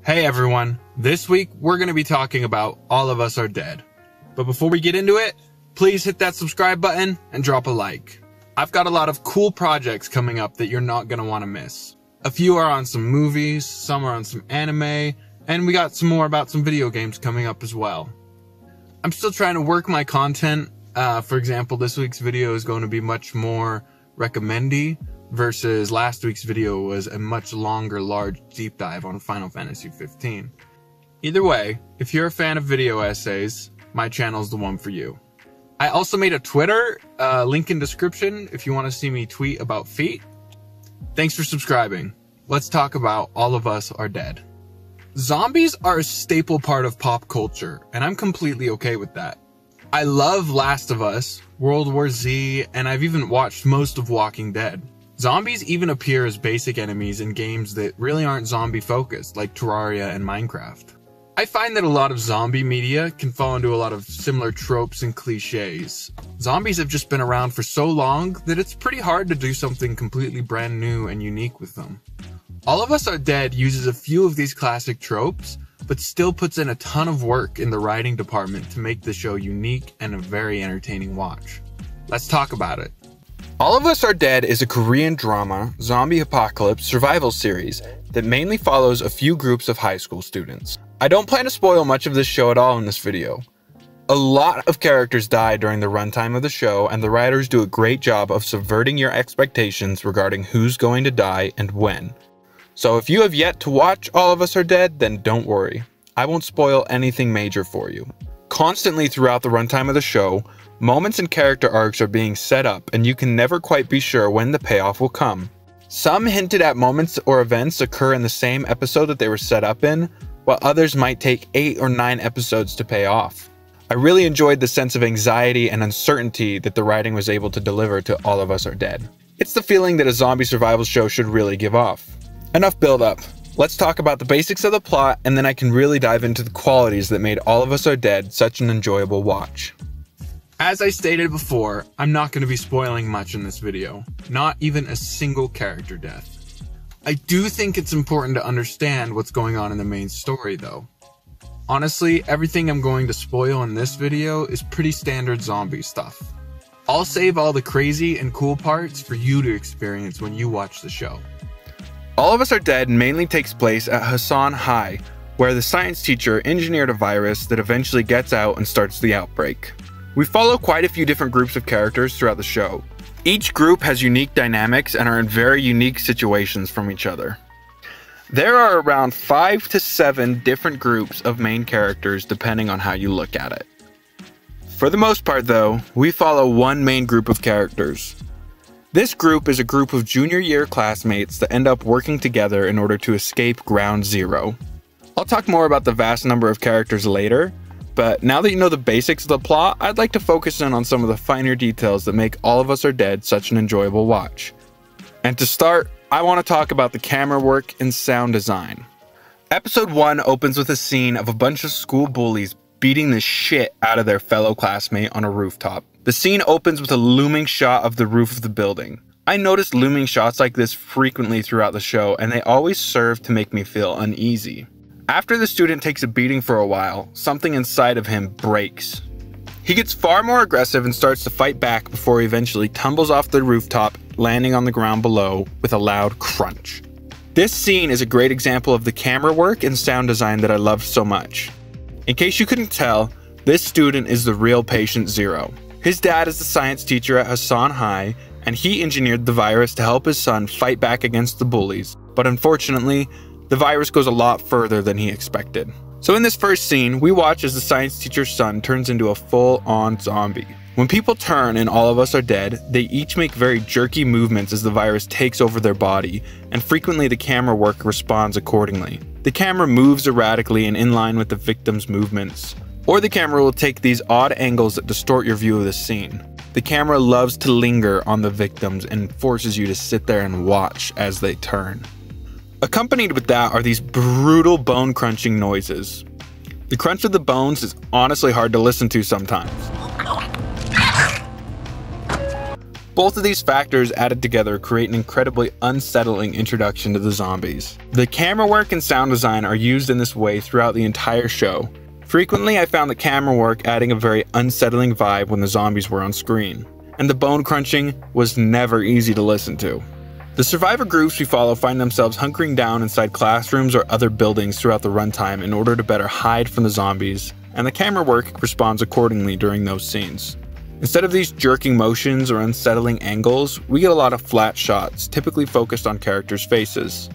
Hey everyone, this week we're going to be talking about All of Us Are Dead. But before we get into it, please hit that subscribe button and drop a like. I've got a lot of cool projects coming up that you're not going to want to miss. A few are on some movies, some are on some anime, and we got some more about some video games coming up as well. I'm still trying to work my content. For example, this week's video is going to be much more recommend-y versus last week's video was a much longer, large deep dive on Final Fantasy 15. Either way, if you're a fan of video essays, my channel's the one for you. I also made a Twitter, link in description if you want to see me tweet about feet. Thanks for subscribing. Let's talk about All of Us Are Dead. Zombies are a staple part of pop culture, and I'm completely okay with that. I love Last of Us, World War Z, and I've even watched most of Walking Dead. Zombies even appear as basic enemies in games that really aren't zombie-focused, like Terraria and Minecraft. I find that a lot of zombie media can fall into a lot of similar tropes and cliches. Zombies have just been around for so long that it's pretty hard to do something completely brand new and unique with them. All of Us Are Dead uses a few of these classic tropes, but still puts in a ton of work in the writing department to make the show unique and a very entertaining watch. Let's talk about it. All of Us Are Dead is a Korean drama, zombie apocalypse survival series that mainly follows a few groups of high school students. I don't plan to spoil much of this show at all in this video. A lot of characters die during the runtime of the show, and the writers do a great job of subverting your expectations regarding who's going to die and when. So if you have yet to watch All of Us Are Dead, then don't worry. I won't spoil anything major for you. Constantly throughout the runtime of the show, moments and character arcs are being set up, and you can never quite be sure when the payoff will come. Some hinted at moments or events occur in the same episode that they were set up in, while others might take 8 or 9 episodes to pay off. I really enjoyed the sense of anxiety and uncertainty that the writing was able to deliver to All of Us Are Dead. It's the feeling that a zombie survival show should really give off. Enough build up. Let's talk about the basics of the plot, and then I can really dive into the qualities that made All of Us Are Dead such an enjoyable watch. As I stated before, I'm not going to be spoiling much in this video, not even a single character death. I do think it's important to understand what's going on in the main story though. Honestly, everything I'm going to spoil in this video is pretty standard zombie stuff. I'll save all the crazy and cool parts for you to experience when you watch the show. All of Us Are Dead mainly takes place at Hasan High, where the science teacher engineered a virus that eventually gets out and starts the outbreak. We follow quite a few different groups of characters throughout the show. Each group has unique dynamics and are in very unique situations from each other. There are around 5 to 7 different groups of main characters depending on how you look at it. For the most part though, we follow one main group of characters. This group is a group of junior year classmates that end up working together in order to escape Ground Zero. I'll talk more about the vast number of characters later, but now that you know the basics of the plot, I'd like to focus in on some of the finer details that make All of Us Are Dead such an enjoyable watch. And to start, I want to talk about the camera work and sound design. Episode 1 opens with a scene of a bunch of school bullies beating the shit out of their fellow classmate on a rooftop. The scene opens with a looming shot of the roof of the building. I noticed looming shots like this frequently throughout the show, and they always serve to make me feel uneasy. After the student takes a beating for a while, something inside of him breaks. He gets far more aggressive and starts to fight back before he eventually tumbles off the rooftop, landing on the ground below with a loud crunch. This scene is a great example of the camera work and sound design that I loved so much. In case you couldn't tell, this student is the real Patient Zero. His dad is the science teacher at Hasan High, and he engineered the virus to help his son fight back against the bullies, but unfortunately, the virus goes a lot further than he expected. So in this first scene, we watch as the science teacher's son turns into a full-on zombie. When people turn and All of Us Are Dead, they each make very jerky movements as the virus takes over their body, and frequently the camera work responds accordingly. The camera moves erratically and in line with the victim's movements. Or the camera will take these odd angles that distort your view of the scene. The camera loves to linger on the victims and forces you to sit there and watch as they turn. Accompanied with that are these brutal bone-crunching noises. The crunch of the bones is honestly hard to listen to sometimes. Both of these factors added together create an incredibly unsettling introduction to the zombies. The camera work and sound design are used in this way throughout the entire show. Frequently, I found the camera work adding a very unsettling vibe when the zombies were on screen, and the bone crunching was never easy to listen to. The survivor groups we follow find themselves hunkering down inside classrooms or other buildings throughout the runtime in order to better hide from the zombies, and the camera work responds accordingly during those scenes. Instead of these jerking motions or unsettling angles, we get a lot of flat shots, typically focused on characters' faces.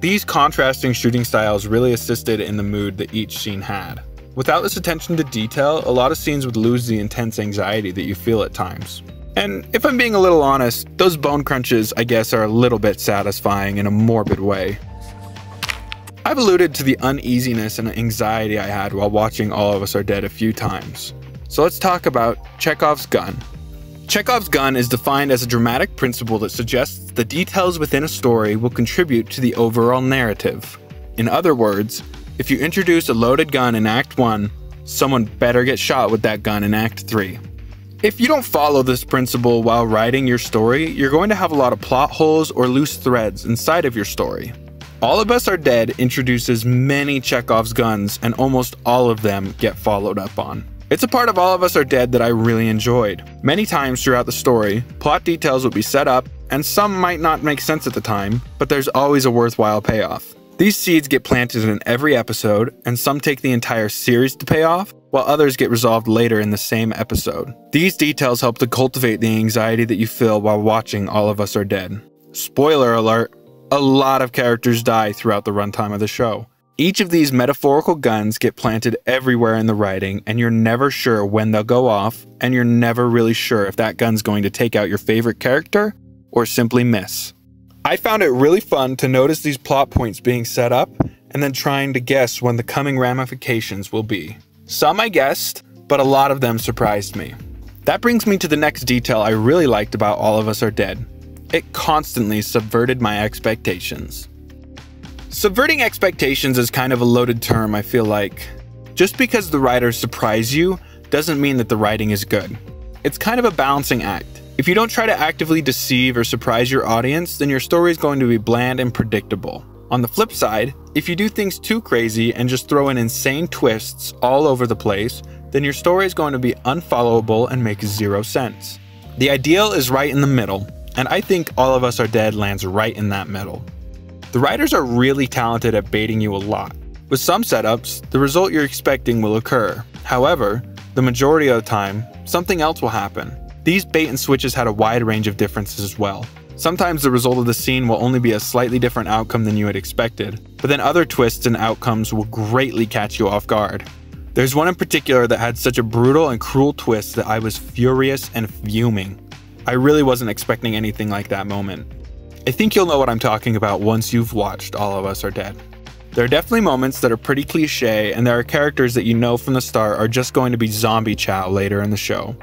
These contrasting shooting styles really assisted in the mood that each scene had. Without this attention to detail, a lot of scenes would lose the intense anxiety that you feel at times. And if I'm being a little honest, those bone crunches, I guess, are a little bit satisfying in a morbid way. I've alluded to the uneasiness and anxiety I had while watching All of Us Are Dead a few times. So let's talk about Chekhov's gun. Chekhov's gun is defined as a dramatic principle that suggests the details within a story will contribute to the overall narrative. In other words, if you introduce a loaded gun in Act 1, someone better get shot with that gun in Act 3. If you don't follow this principle while writing your story, you're going to have a lot of plot holes or loose threads inside of your story. All of Us Are Dead introduces many Chekhov's guns, and almost all of them get followed up on. It's a part of All of Us Are Dead that I really enjoyed. Many times throughout the story, plot details will be set up, and some might not make sense at the time, but there's always a worthwhile payoff. These seeds get planted in every episode, and some take the entire series to pay off, while others get resolved later in the same episode. These details help to cultivate the anxiety that you feel while watching All of Us Are Dead. Spoiler alert, a lot of characters die throughout the runtime of the show. Each of these metaphorical guns get planted everywhere in the writing, and you're never sure when they'll go off, and you're never really sure if that gun's going to take out your favorite character or simply miss. I found it really fun to notice these plot points being set up and then trying to guess when the coming ramifications will be. Some I guessed, but a lot of them surprised me. That brings me to the next detail I really liked about All of Us Are Dead. It constantly subverted my expectations. Subverting expectations is kind of a loaded term, I feel like. Just because the writers surprise you doesn't mean that the writing is good. It's kind of a balancing act. If you don't try to actively deceive or surprise your audience, then your story is going to be bland and predictable. On the flip side, if you do things too crazy and just throw in insane twists all over the place, then your story is going to be unfollowable and make zero sense. The ideal is right in the middle, and I think All of Us Are Dead lands right in that middle. The writers are really talented at baiting you a lot. With some setups, the result you're expecting will occur. However, the majority of the time, something else will happen. These bait and switches had a wide range of differences as well. Sometimes the result of the scene will only be a slightly different outcome than you had expected, but then other twists and outcomes will greatly catch you off guard. There's one in particular that had such a brutal and cruel twist that I was furious and fuming. I really wasn't expecting anything like that moment. I think you'll know what I'm talking about once you've watched All of Us Are Dead. There are definitely moments that are pretty cliche, and there are characters that you know from the start are just going to be zombie chow later in the show.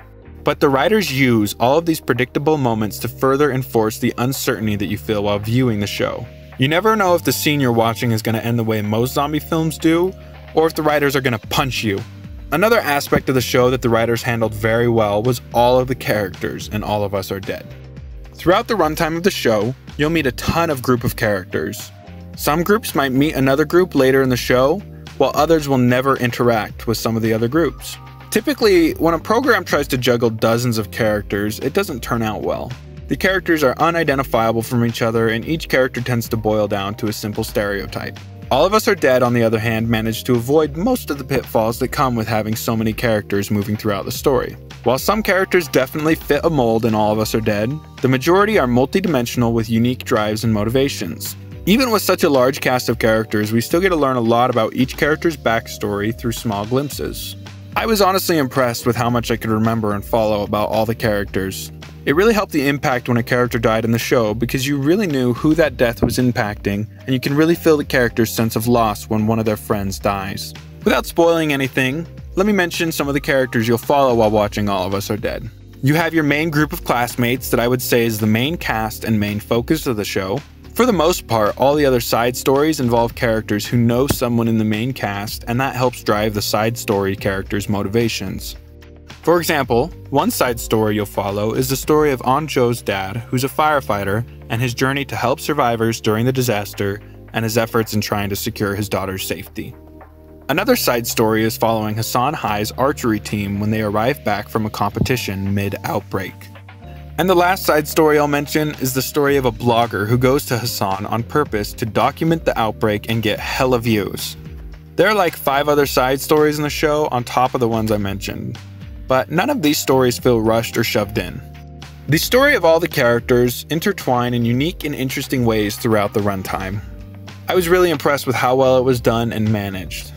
But the writers use all of these predictable moments to further enforce the uncertainty that you feel while viewing the show. You never know if the scene you're watching is going to end the way most zombie films do, or if the writers are going to punch you. Another aspect of the show that the writers handled very well was all of the characters in All of Us Are Dead. Throughout the runtime of the show, you'll meet a ton of group of characters. Some groups might meet another group later in the show, while others will never interact with some of the other groups. Typically, when a program tries to juggle dozens of characters, it doesn't turn out well. The characters are unidentifiable from each other, and each character tends to boil down to a simple stereotype. All of Us Are Dead, on the other hand, managed to avoid most of the pitfalls that come with having so many characters moving throughout the story. While some characters definitely fit a mold in All of Us Are Dead, the majority are multidimensional with unique drives and motivations. Even with such a large cast of characters, we still get to learn a lot about each character's backstory through small glimpses. I was honestly impressed with how much I could remember and follow about all the characters. It really helped the impact when a character died in the show because you really knew who that death was impacting, and you can really feel the character's sense of loss when one of their friends dies. Without spoiling anything, let me mention some of the characters you'll follow while watching All of Us Are Dead. You have your main group of classmates that I would say is the main cast and main focus of the show. For the most part, all the other side stories involve characters who know someone in the main cast, and that helps drive the side story characters' motivations. For example, one side story you'll follow is the story of An-jo's dad, who's a firefighter, and his journey to help survivors during the disaster and his efforts in trying to secure his daughter's safety. Another side story is following Hasan Hai's archery team when they arrive back from a competition mid-outbreak. And the last side story I'll mention is the story of a blogger who goes to Hasan on purpose to document the outbreak and get hella views. There are like 5 other side stories in the show on top of the ones I mentioned, but none of these stories feel rushed or shoved in. The story of all the characters intertwine in unique and interesting ways throughout the runtime. I was really impressed with how well it was done and managed.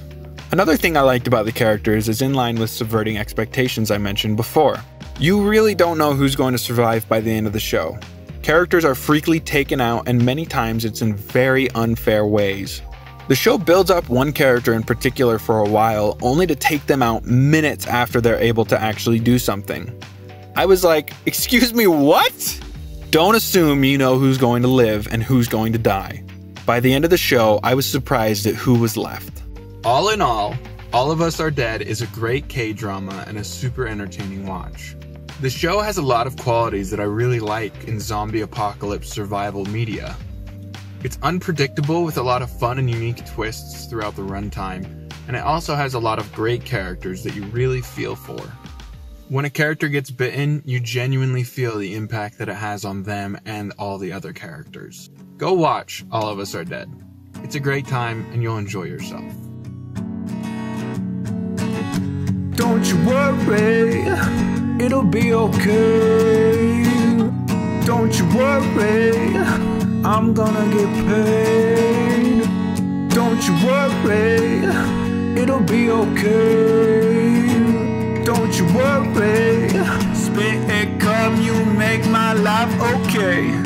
Another thing I liked about the characters is in line with subverting expectations I mentioned before. You really don't know who's going to survive by the end of the show. Characters are frequently taken out, and many times it's in very unfair ways. The show builds up one character in particular for a while, only to take them out minutes after they're able to actually do something. I was like, excuse me, what? Don't assume you know who's going to live and who's going to die. By the end of the show, I was surprised at who was left. All in all of Us Are Dead is a great K-drama and a super entertaining watch. The show has a lot of qualities that I really like in zombie apocalypse survival media. It's unpredictable with a lot of fun and unique twists throughout the runtime, and it also has a lot of great characters that you really feel for. When a character gets bitten, you genuinely feel the impact that it has on them and all the other characters. Go watch All of Us Are Dead. It's a great time and you'll enjoy yourself. Don't you worry, it'll be okay. Don't you worry, I'm gonna get paid. Don't you worry, it'll be okay. Don't you worry, spit and come, you make my life okay.